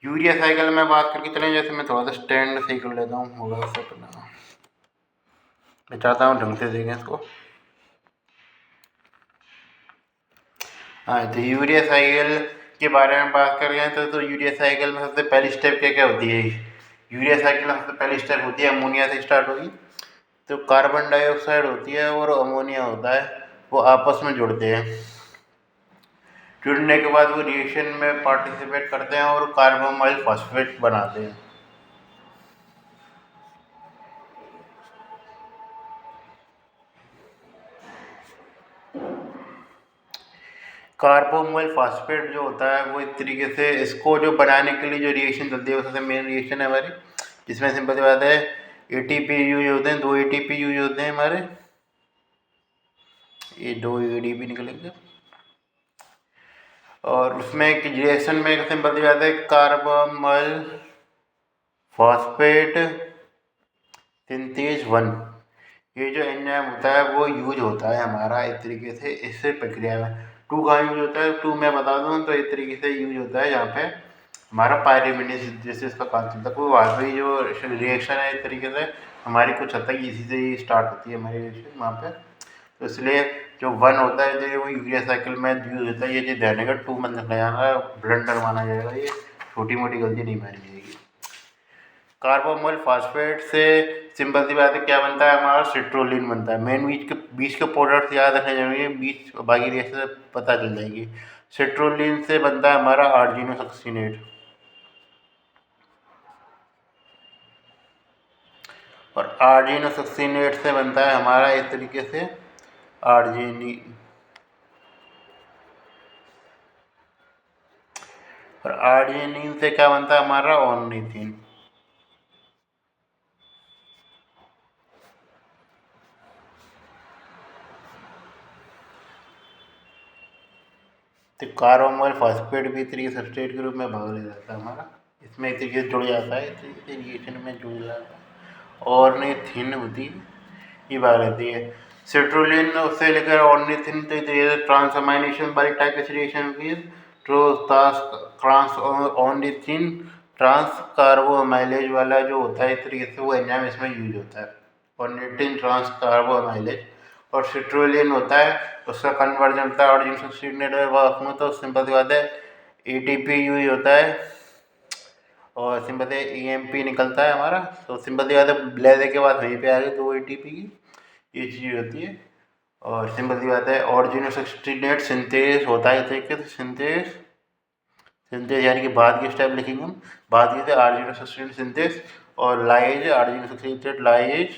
यूरिया साइकिल में बात करके चलें। जैसे मैं थोड़ा सा स्टैंड सही कर लेता हूँ, होगा उससे अपना, मैं चाहता हूँ ढंग से देखें इसको। हाँ, तो यूरिया साइकिल के बारे में बात कर रहे हैं, तो यूरिया साइकिल में सबसे पहली स्टेप क्या क्या होती है। यूरिया साइकिल में सबसे पहली स्टेप होती है अमोनिया से स्टार्ट होगी। तो कार्बन डाइऑक्साइड होती है और अमोनिया होता है, वो आपस में जुड़ते हैं। जुड़ने के बाद वो रिएक्शन में पार्टिसिपेट करते हैं और कार्बोमाइल फॉस्फेट बनाते हैं। कार्बोमाइल फॉस्फेट जो होता है वो एक तरीके से इसको जो बनाने के लिए जो रिएक्शन चलती है वो सबसे मेन रिएक्शन है हमारी, जिसमें सिंपल सी बात है ATP यूज होते हैं, 2 ATP यूज होते हैं हमारे, ये 2 ADP निकलेंगे। और उसमें एक रिएक्शन में सिंपल सी बात है कार्बोमाइल फॉस्फेट सिंथेज 1, ये जो एंजाइम होता है वो यूज होता है हमारा इस तरीके से इससे प्रक्रिया में। 2 कहाँ यूज होता है, 2 मैं बता दूँ तो इस तरीके से यूज होता है यहाँ पे हमारा पायरीमिडीन सिंथेसिस का काम चलता है। कोई वाकई जो रिएक्शन है इस तरीके से हमारी कुछ हद तक इसी से ही स्टार्ट होती है हमारी रिएक्शन वहाँ पे। तो इसलिए जो 1 होता है जो वो यूरिया साइकिल में यूज होता है, ये चीज़ ध्यान रखना। 2 मत लिखना जाना, ब्लंडर माना जाएगा, ये छोटी मोटी गलती नहीं मानी जाएगी। कार्बोमोल फॉस्फेट से सिंपल सी बात है क्या बनता है हमारा, सिट्रोलिन बनता है। मेन बीच के प्रोडक्ट याद रखने जरूरी है, बीच बाकी रिएक्शन से पता चल जाएगी। सिट्रोलिन से बनता है हमारा आर्जिनोसक्सिनेट, और आर्जिनोसक्सिनेट से बनता है हमारा इस तरीके से आर्जिनी, और आर्जिनिन से क्या बनता है हमारा ऑर्निथिन। तो कार्बोमोल फॉस्फेट भी तरीके सबस्ट्रेट के रूप में भाग ले जाता है हमारा, इसमें एक तरीके से जुड़ जाता है, इस तरीके से रिएक्शन में जुड़ जाता है। ऑर्निथिन होती है ये भाग लेती है। सिट्रोलिन उससे लेकर ऑर्निथिन तो ट्रांसअमाइनेशन वाली टाइप की रिएक्शन होती है। ट्रांस ऑर्निथिन ट्रांस कार्बोमाइलेज वाला जो होता है इस तरीके से वो एंजाइम इसमें यूज होता है, ऑर्निथिन ट्रांस कार्बोमाइलेज। और सिट्रोलिन होता है उसका कन्वर्जन होता है ऑर्जिन सब्स्टिट्यूट में, तो सिंपल सी बात है एटीपी यूज होता है और सिंपल से ईएमपी निकलता है हमारा। तो सिंपल सी बात है लेने के बाद वहीं पे आ गई 2 एटीपी की, ये चीज़ होती है। और सिंपल सी बात है ऑर्जिन सब्स्टिट्यूट सिंथेस होता है इस तरीके से, सिंथेस सिंथेस यानी कि बाद की स्टेप लिखेंगे हम, बाद की आर्जिन सब्स्टिट्यूट सिंथेस, और लाइज आर्जिन सब्स्टिट्यूट लाइज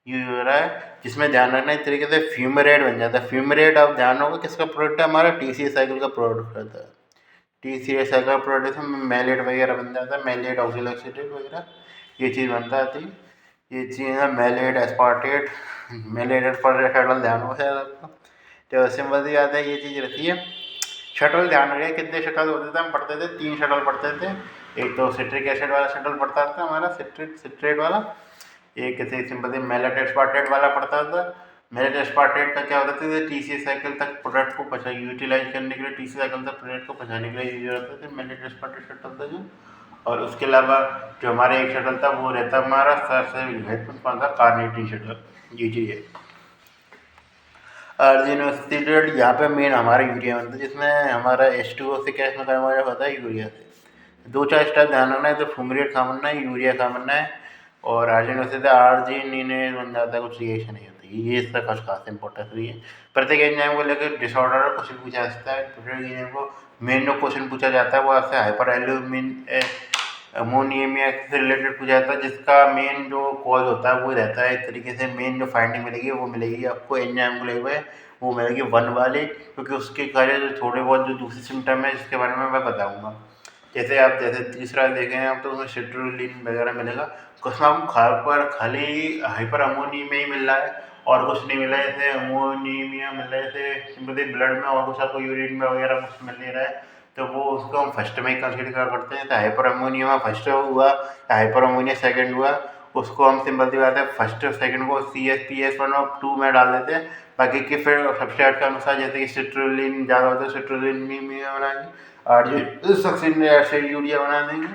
यूज हो रहा है, जिसमें ध्यान रखना इस तरीके से फ्यूमरेट बन जाता है। फ्यूमरेट आप ध्यान होगा किसका प्रोडक्ट है हमारा, टीसीएस साइकिल का प्रोडक्ट रहता है। टीसीएस साइकिल का प्रोडक्ट में मैलेट वगैरह बन जाता है, मैलेट ऑक्सीलोक्सिडेट वगैरह ये चीज़ बनता है। ये चीज़ है malate aspartate, malate aspartate shuttle ध्यान होगा शायद आपको। तो सिंपल सी बात है ये चीज़ रहती है। शटल ध्यान रखिए कितने शटल होते थे, हम पढ़ते थे 3 शटल पढ़ते थे। एक तो सिट्रिक एसिड वाला शटल पढ़ता था हमारा, सिट्रेट वाला। एक ऐसे सिंपल मेलेट एस्पार्टेट वाला पड़ता था। मेलेट एस्पार्टेट का क्या होता था, टीसी साइकिल तक प्रोडक्ट को पहुँचा यूटिलाइज करने के लिए, टीसी साइकिल तक प्रोडक्ट को पहुँचाने के लिए यूज होता था मेलेट एस्पार्टेट शटल था जो। और उसके अलावा जो हमारा एक शटल था वो रहता हमारा सबसे महत्वपूर्ण था कार्नेटिन शटल, ये चीज़ है। अर्जिनोसिडेट यहाँ पे मेन हमारा यूरिया बनता है, जिसमें हमारा H2O से क्या इसमें कन्वर्ट होता है यूरिया से। 2-4 स्टेप ध्यान रखना है, तो फ्यूमरेट कहाँ बनना है, यूरिया कहाँ बनना है, और आर्जिनोसिड आर्जिनिनेज बन जाता है, कुछ रिएक्शन नहीं होती। ये इसका कुछ खास इंपॉर्टेंस नहीं है। प्रत्येक एंजाइम को लेकर डिसऑर्डर क्वेश्चन पूछा जा सकता है। प्रत्येक एंजाइम को मेन जो क्वेश्चन पूछा जाता है वो आपसे हाइपर अमोनियमिया से रिलेटेड पूछा जाता है, जिसका मेन जो कॉज होता है वो रहता है इस तरीके से। मेन जो फाइंडिंग मिलेगी वो मिलेगी आपको एंजाइम को लेकर, वो मिलेगी 1 वाली, क्योंकि उसके कार्य जो थोड़े बहुत जो दूसरे सिम्टम है जिसके बारे में मैं बताऊँगा। जैसे तीसरा देखें आप तो उसमें सिट्रुलिन वगैरह मिलेगा, उसमें आपको खाली हाइपर अमोनियमिया ही मिल रहा है और कुछ नहीं मिला है। जैसे अमोनियमिया मिल रहा है, जैसे सिंपली ब्लड में और कुछ आपको यूरिन में वगैरह कुछ मिल नहीं रहा है, तो वो उसको हम फर्स्ट में ही कंसिडर करते हैं। तो हाइपर अमोनियमा फर्स्ट हुआ, हाइपर अमोनिया सेकंड हुआ, उसको हम सिंपल सी बात है फर्स्ट और सेकंड को CH-PS1 और 2 में डाल देते हैं। बाकी के फिर सब्सट्रेट के अनुसार, जैसे कि सिट्रुलिन ज़्यादा होता है सिट्रुलिनीमिया बनाएंगे, यूरिया बना देंगे,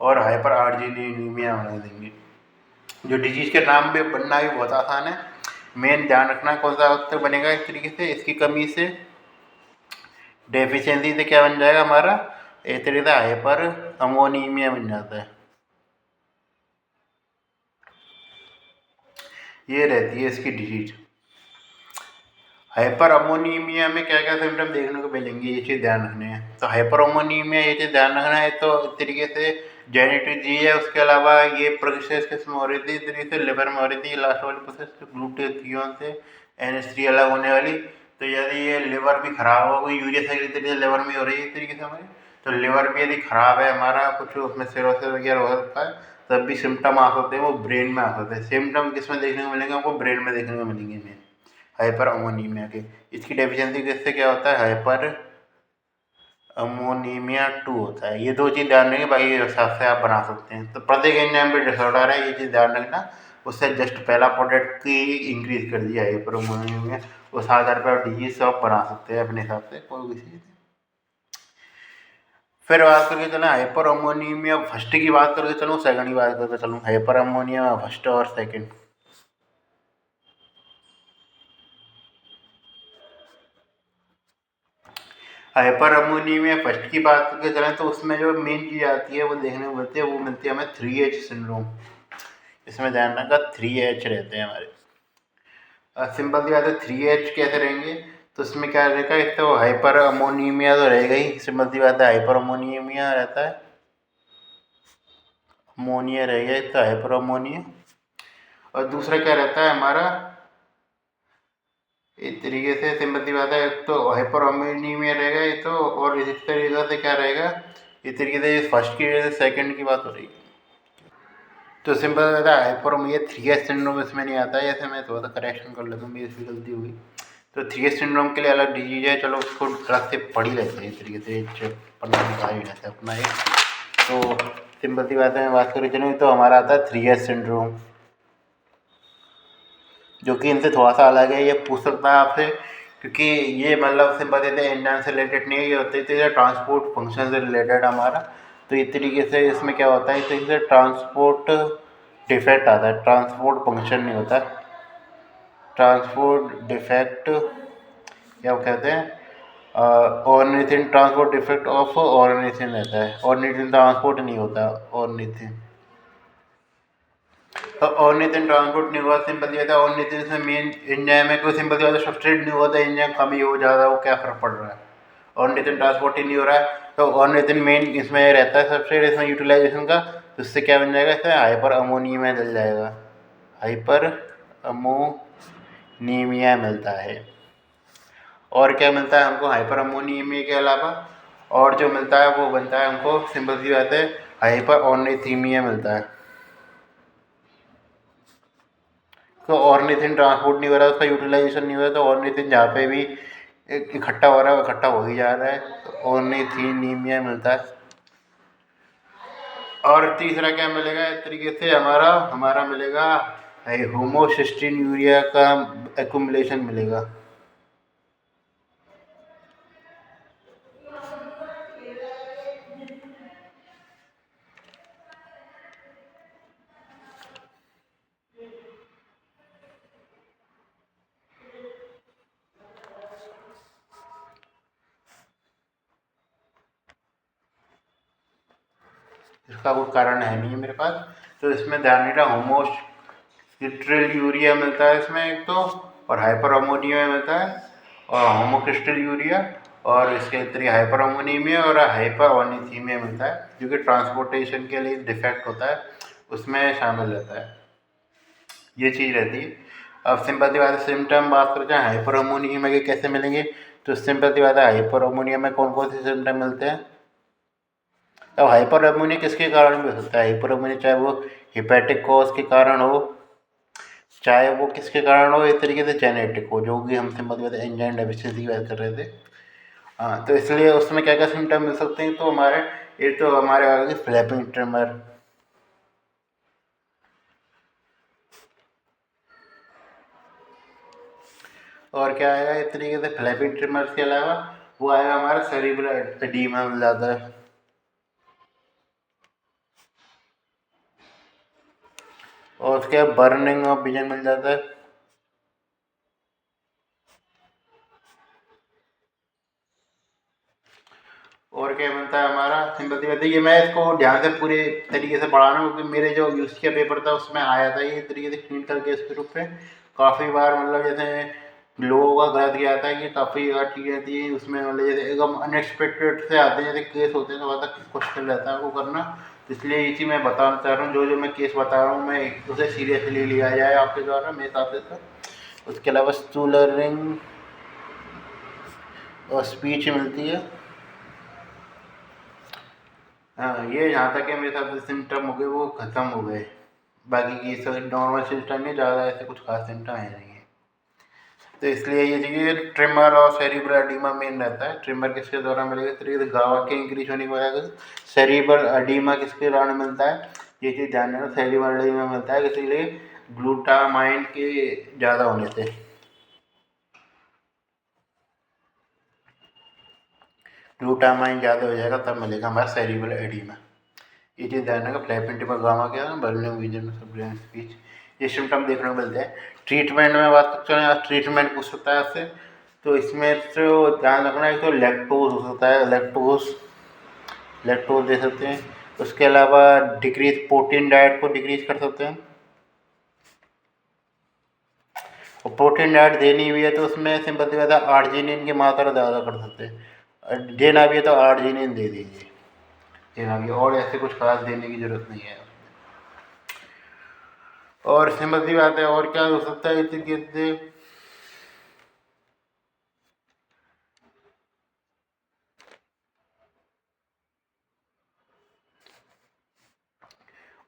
और हाइपर आर्जिनिनीमिया बना देंगे। जो डिजीज के नाम पे बनना भी बहुत आसान है। मेन ध्यान रखना कौन सा उत्तर बनेगा इस तरीके से, इसकी कमी से डेफिशिएंसी से क्या बन जाएगा हमारा, एक तरीके से हाइपर अमोनीमिया बन जाता है। ये रहती है इसकी डिजीज। हाइपर अमोनीमिया में क्या क्या सिम्टम देखने को मिलेंगे, ये चीज़ ध्यान रखनी है। तो हाइपर अमोनीमिया ये चीज़ ध्यान रखना है, तो इस तरीके से जेनेटिक जी है। उसके अलावा ये प्रोसेस किसमें हो रही थी, इस तरीके से लिवर में हो रही थी लास्ट वाली प्रोसेस, ग्लूटाथियोन से NH3 अलग होने वाली। तो यदि ये लिवर भी खराब हो गई, यूरिया साइकिल तरीके से लिवर में हो रही है इस तरीके से हमारी, तो लिवर भी यदि खराब है हमारा, कुछ उसमें सिरोसिस वगैरह हो सकता है, तब भी सिम्टम आ सकते हैं, वो ब्रेन में आ सकते हैं। सिम्टम किसमें देखने को मिलेंगे, आपको ब्रेन में देखने को मिलेंगे इन्हें हाइपर अमोनीमिया के। इसकी डेफिशिएंसी किससे क्या होता है, हाइपर अमोनीमिया 2 होता है। ये 2 चीज़ ध्यान रखिए, बाकी के हिसाब से आप बना सकते हैं। तो प्रत्येक एंजाइम पे डिसऑर्डर है, ये चीज़ ध्यान रखना। उससे जस्ट पहला प्रोडक्ट की इंक्रीज कर दिया है पर अमोनीमिया, उस आधार पर आप डिजीज सब बना सकते हैं अपने हिसाब से कोई भी चीज़। फिर बात करके चलें हाइपर अमोनीमिया फर्स्ट की बात करके चलूँ, सेकंड की बात करके चलूँ? हाइपर अमोनिया फर्स्ट और सेकंड? हाइपर अमोनीमिया फर्स्ट की बात करके चलें तो उसमें जो मेन चीज़ आती है वो देखने को मिलती है, वो मिलती है हमें 3H सिंड्रोम। इसमें ध्यान रखा 3H रहते हैं हमारे। सिंपल सी बात है, 3H कैसे रहेंगे? तो उसमें क्या रहेगा, एक तो हाइपर अमोनीमिया तो रहेगा ही, सिंपल सी बात है, हाइपर अमोनीमिया रहता है, अमोनिया रहेगा, एक तो हाइपर अमोनिया। और दूसरा क्या रहता है हमारा, इस तरीके से सिंपल सी बात है, एक तो हाइपर अमोनीमिया रहेगा ये तो, और इस तरीके से क्या रहेगा, इस तरीके से फर्स्ट की सेकंड की बात हो रही है। तो सिंपल सा था, हाइपर ये 3H सिंड्रोम इसमें नहीं आता है। जैसे मैं थोड़ा सा करेक्शन कर लेता हूँ, मेरी इसकी गलती हुई। तो 3H सिंड्रोम के लिए अलग डिजीज है, चलो उसको अलग से पढ़ ही लेते हैं इस तरीके से, पढ़ना निकाल ही लेते हैं अपना एक। तो सिंपल सी बात है, मैं बात करें चलूँ तो हमारा आता है 3H सिंड्रोम, जो कि इनसे थोड़ा सा अलग है। ये पूछ सकता है आपसे, क्योंकि ये मतलब सिंपल से एंजाइम से रिलेटेड नहीं है, ये होते थे ट्रांसपोर्ट फंक्शन से रिलेटेड हमारा। तो इस तरीके से इसमें क्या होता है, इस तरीके से ट्रांसपोर्ट डिफेक्ट आता है, ट्रांसपोर्ट फंक्शन नहीं होता, ट्रांसपोर्ट डिफेक्ट क्या कहते हैं, ornithine, transport defect of ornithine रहता है, ऑर्निथिन ट्रांसपोर्ट नहीं होता, ऑर्निथिन। तो ऑर्निथिन ट्रांसपोर्ट नहीं हुआ, सिंपल सी बात है, ऑर्निथिन से मेन एंजाइम है, कोई सिंपल सी बात है, सब्सट्रेट नहीं हुआ तो एंजाइम कमी हो ज़्यादा, वो क्या फ़र्क पड़ रहा है, ऑर्निथिन ट्रांसपोर्ट ही नहीं हो रहा है। तो ऑर्निथिन मेन इसमें रहता है सब्सट्रेट, इसमें यूटिलाइजेशन का, तो इससे क्या बन जाएगा, इसमें हाइपर अमोनिया जल जाएगा, हाइपर अमोनीमिया मिलता है। और क्या मिलता है हमको हाइपर अमोनीमिया के अलावा? और जो मिलता है वो बनता है हमको, सिंपल सी बात है, हाइपर ऑर्निथीमिया मिलता है। तो ऑर्निथिन ट्रांसपोर्ट नहीं हो रहा है, उसका यूटिलाइजेशन नहीं हो रहा है, तो ऑर्निथिन जहाँ पे भी इकट्ठा हो रहा है, इकट्ठा हो ही जा रहा है, तो ऑर्निथीनीमिया मिलता है। और तीसरा क्या मिलेगा इस तरीके से, हमारा हमारा मिलेगा होमोसिस्टीन यूरिया का एक्युमुलेशन मिलेगा। इसका कोई कारण है नहीं है मेरे पास, तो इसमें ध्यान रखना, होमोक्रिस्टल यूरिया मिलता है इसमें एक तो, और हाइपर अमोनिया मिलता है, और होमोक्रिस्टल यूरिया, और इसके तरीके हाइपर अमोनीमिया और हाइपर ऑर्निथीमिया मिलता है, जो कि ट्रांसपोर्टेशन के लिए डिफेक्ट होता है, उसमें शामिल रहता है, ये चीज़ रहती है। अब सिंपल सी बात है, सिम्टम बात करते हैं हाइपर अमोनिया के कैसे मिलेंगे, तो सिंपल सी बात है, हाइपर अमोनिया में कौन कौन से सिम्टम मिलते हैं? अब हाइपर अमोनिया किसके कारण भी हो सकता है, हाइपर अमोनिया चाहे वो हिपैटिक कॉज के कारण हो, चाहे वो किसके कारण हो, एक तरीके से जेनेटिक हो, जो कि हम सिंपल सी बात है एंजाइम डेफिशिएंसी की बात कर रहे थे। हाँ, तो इसलिए उसमें क्या क्या सिम्टम मिल सकते हैं, तो हमारे एक तो हमारे आ गए फ्लैपिंग ट्रिमर, और क्या आएगा इस तरीके से फ्लैपिंग ट्रिमर्स के अलावा, वो आएगा हमारा सेरिब्रल एडीमा मिल जाता है, और उसके बाद बर्निंग ऑफ विजन मिल जाता है, और क्या बनता है हमारा, सिंपल सी बात है, ये मैं इसको ध्यान से पूरे तरीके से पढ़ा रहा हूँ, क्योंकि मेरे जो यूएस का पेपर था उसमें आया था ये तरीके से क्लिनिकल केस के रूप में काफ़ी बार, मतलब जैसे लोगों का गलत गया था, ये काफ़ी बार चीज़ें थी उसमें, मतलब जैसे एकदम अनएक्सपेक्टेड से आते हैं, जैसे केस होते हैं तो वहाँ तक क्वेश्चन रहता है वो करना। तो इसलिए ये चीज़ मैं बताना चाह रहा हूँ, जो जो मैं केस बता रहा हूँ मैं उसे सीरियसली लिया जाए आपके द्वारा मेरे हिसाब से तो। उसके अलावा स्टूलरिंग और स्पीच मिलती है। हाँ, ये यहाँ तक है मेरे हिसाब से सिम्टम हो गए वो ख़त्म हो गए, बाकी की सब नॉर्मल सिम्टम है, ज़्यादा ऐसे कुछ खास सिम्टम है नहीं है। तो इसलिए ये चीज़ें ट्रिमर और सेरिब्रल एडीमा मेन रहता है। ट्रिमर किसके द्वारा मिलेगा, इस तरीके से गावा के इंक्रीज होने की वजह से। सेरिब्रल एडीमा किसके दौरान मिलता है, ये चीज़ ध्यान रखना, सेरिब्रल एडीमा मिलता है इसीलिए ग्लूटामाइन के ज़्यादा होने से। ग्लूटामाइन ज़्यादा हो जाएगा तब मिलेगा हमारा सेरिब्रल एडीमा। ये चीज़ ध्यान रखना, फ्लैपिंग टिपर गामा क्या है, बर्निंग विजन ब्रेन स्पीच, ये सिम्टम देखने को मिलते हैं। ट्रीटमेंट में बात करते हैं, ट्रीटमेंट पूछ सकता है आपसे, तो इसमें तो ध्यान रखना है, तो लैक्टोज हो सकता है, लैक्टोज दे सकते हैं। उसके अलावा डिक्रीज प्रोटीन डाइट को डिक्रीज कर सकते हैं, और प्रोटीन डाइट देनी भी है तो उसमें सिंपल सी बात है, आर्जिनिन की मात्रा ज़्यादा कर सकते हैं। देना भी है तो आर्जिनिन दे दीजिए, देना भी, और ऐसे कुछ खास देने की ज़रूरत नहीं है। और सिंपल सी बात है, और क्या हो सकता है इस तरीके से,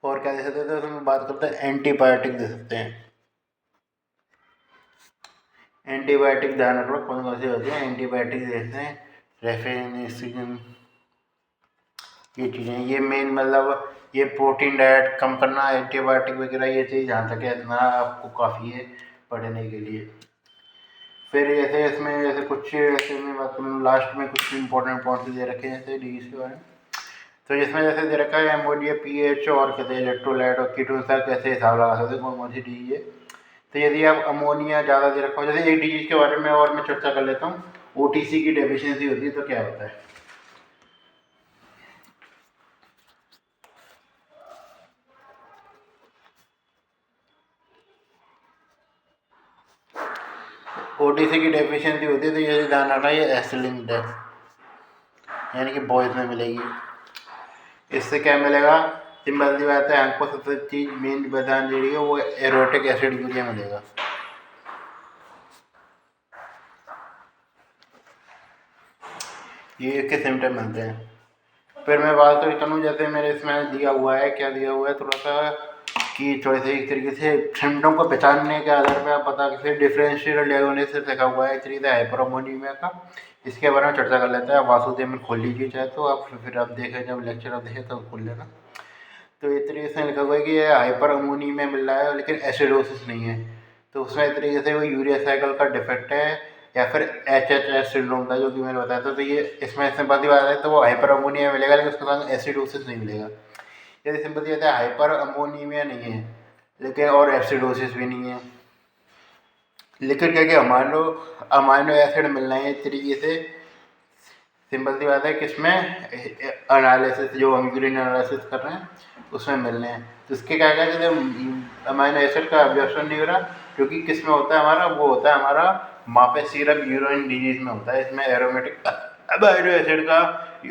और क्या दे सकते हैं, तो हम बात करते हैं एंटीबायोटिक दे सकते हैं। एंटीबायोटिक ध्यान रखना कौन कौन से होते हैं, एंटीबायोटिक देते हैं, रेफेनिसिन, ये चीज़ें, ये मेन मतलब ये प्रोटीन डाइट कम करना, एंटीबायोटिक वगैरह, ये चीज़ जहाँ तक है इतना आपको काफ़ी है पढ़ने के लिए। फिर जैसे इसमें जैसे कुछ ऐसे में बात करूँ, लास्ट में कुछ इंपॉर्टेंट पॉइंट्स दे रखे हैं जैसे डिजीज के बारे में। तो जिसमें जैसे दे रखा है एमओडीए, पीएच और कहते हैं इलेक्ट्रोलाइट और कीटोन का कैसे हिसाब लगा सकते हैं कौन कौन सी डिजीज है। तो यदि आप अमोनिया ज़्यादा दे रखा हो, जैसे एक डिजीज के बारे में और मैं चर्चा कर लेता हूँ, ओटीसी की डेफिशिएंसी होती है तो क्या होता है। ओटीसी की डेफिशिएंसी होती है तो ये ध्यान रखना, ये एसिलिंग है, यानी कि बॉयज़ में मिलेगी। इससे क्या मिलेगा, सिंपल सी बात है, हमको सबसे चीज़ मेन बता दे रही है वो एरोटिक एसिड यूरिया मिलेगा। ये इसके सिम्टम मिलते हैं। फिर मैं बात करूँ, जैसे मेरे इसमें दिया हुआ है, क्या दिया हुआ है थोड़ा सा, कि थोड़े से एक तरीके से सिम्टम को पहचानने के आधार पर आप बता सकते, डिफरेंशियल डायग्नोसिस लिखा हुआ है इस तरीके से हाइपरअमोनिमिया का। इसके बारे में चर्चा कर लेते हैं। वासुदेव में खोल लीजिए चाहे तो आप, फिर आप देखें जब लेक्चर आप देखें तो खोल लेना। तो इस तरीके से लिखा हुआ है कि ये हाइपर अमोनिया मिल रहा है लेकिन एसिडोसिस नहीं है, तो उसमें इस तरीके से वो यूरिया साइकिल का डिफेक्ट है या फिर एच सिंड्रोम था जो कि मैंने बताया था। तो ये इसमें सिंपल सी बात है, तो वो हाइपर अमोनिया मिलेगा लेकिन उसके साथ एसिडोसिस नहीं मिलेगा। यदि सिंपल सी बात है, हाइपर अमोनिया नहीं है लेकिन और एसिडोसिस भी नहीं है, लेकिन क्या कि अमाइनो एसिड मिलना है इस तरीके से। सिंपल सी बात है कि इसमें एनालिसिस जो हम यूरिन एनालिसिस कर रहे हैं उसमें मिलने हैं, तो इसके क्या क्या जैसे अमाइनो एसिड का एब्जॉर्प्शन नहीं हो रहा, क्योंकि किस में होता है हमारा, वो होता है हमारा मापे सीरप यूरिन डिजीज में होता है। इसमें एरोमेटिक अमाइनो एसिड का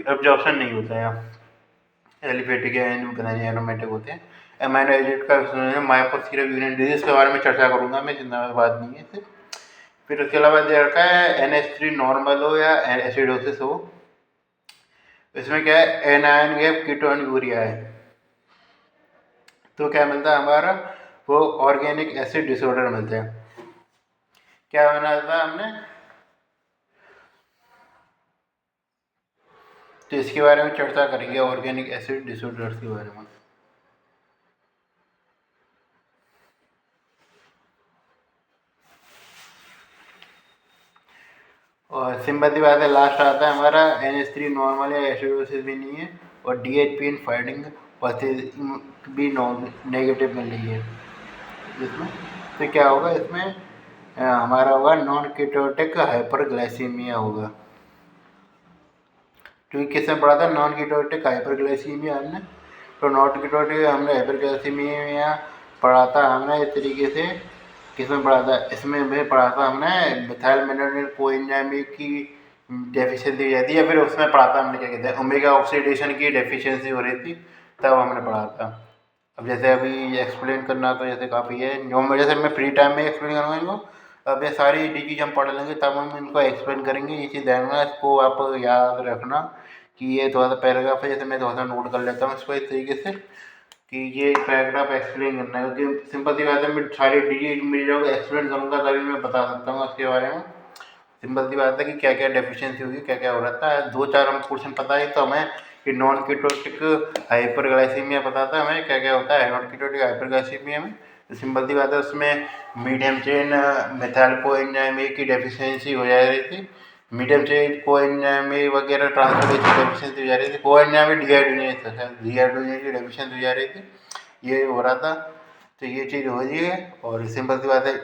एब्जॉर्प्शन नहीं होता है, एलिफेटिक या पता नहीं एरोमेटिक होते हैं। अमाइनो एसिड का मापे सीरप यूरिन डिजीज के बारे में चर्चा करूँगा मैं, जितना बात नहीं है इससे। फिर उसके अलावा दे रखा है NH3 नॉर्मल हो या एसिडोसिस हो, इसमें क्या है एनायन गैप कीटोन यूरिया है, तो क्या मिलता है हमारा, वो ऑर्गेनिक एसिड डिसऑर्डर मिलते हैं। क्या बना था हमने, तो इसके बारे में चर्चा करेंगे, ऑर्गेनिक एसिड डिसऑर्डर के बारे में। और सिंपल सी बात है, लास्ट आता है हमारा NH3 नॉर्मल या एसिडोसिस भी नहीं है, और DHP इन फाइटिंग भी नेगेटिव मिल रही है इसमें। तो क्या होगा इसमें, हमारा होगा नॉन कीटोटिक हाइपरग्लाइसीमिया होगा, क्योंकि किसने पढ़ा था नॉन कीटोटिक हाइपरग्लाइसीमिया हमने, तो नॉन कीटोटिक हमने हाइपरग्लाइसीमिया पढ़ा था हमने इस तरीके से। किसमें पढ़ा था, इसमें भी पढ़ा था हमने मिथाइल मिनरल कोएंजाइम की डेफिशिएंसी हो जाती है, या फिर उसमें पढ़ा था हमने क्या कहते हैं ओमेगा ऑक्सीडेशन की डेफिशिएंसी हो रही थी, तब हमने पढ़ा था। अब जैसे अभी एक्सप्लेन करना तो जैसे काफ़ी है, जो जैसे मैं फ्री टाइम में एक्सप्लेन करूँगा इनको, अब ये सारी डिजीज हम पढ़ लेंगे तब हम इनको एक्सप्लेन करेंगे। ये चीज़ ध्यान रखना, इसको आप याद रखना कि ये थोड़ा सा पैराग्राफ है, जैसे मैं थोड़ा सा नोट कर लेता हूँ इसको इस तरीके से, कि ये पैराग्राफ एक्सप्लेन करना है, क्योंकि सिंपल सी बात है, मैं सारी डिटेल मिल जाओगे एक्सप्लेन करूँगा तभी मैं बता सकता हूँ उसके बारे में। सिंपल सी बात है कि क्या क्या डेफिशिएंसी होगी, क्या क्या हो रहा था। 2-4 हम क्वेश्चन पता है तो हमें कि नॉन कीटोटिक हाइपरग्लाइसीमिया पता था हमें क्या क्या होता है नॉन कीटोटिक हाइपरग्लाइसीमिया में। तो सिंपल सी बात है उसमें medium chain methyl coenzyme A की डेफिशिएंसी हो जा रही थी। मीडियम चेन कोएंजाइम ए वगैरह ट्रांसफर की डेफिशिएंसी हो जा रही थी। कोएंजाइम ए डिहाइड्रोजनेज की डेफिशिएंसी हो जा रही थी, ये हो रहा था। तो ये चीज़ हो रही है और सिंपल सी बात है।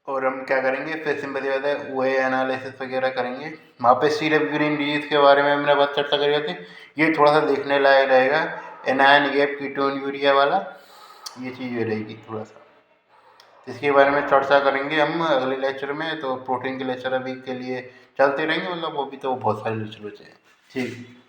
और हम क्या करेंगे फिर सिंपल सी बात है वो एनालिसिस वगैरह करेंगे। वहाँ पे सीरप यूरिन डिजीज के बारे में हमने बहुत चर्चा करी थी, ये थोड़ा सा देखने लायक रहेगा। एनायन गैप कीटोन यूरिया वाला ये चीज़ रहेगी थोड़ा सा, इसके बारे में चर्चा करेंगे हम अगले लेक्चर में। तो प्रोटीन के लेक्चर अभी के लिए चलते रहेंगे, मतलब वो भी तो बहुत सारे लेक्चर बचे हैं। ठीक।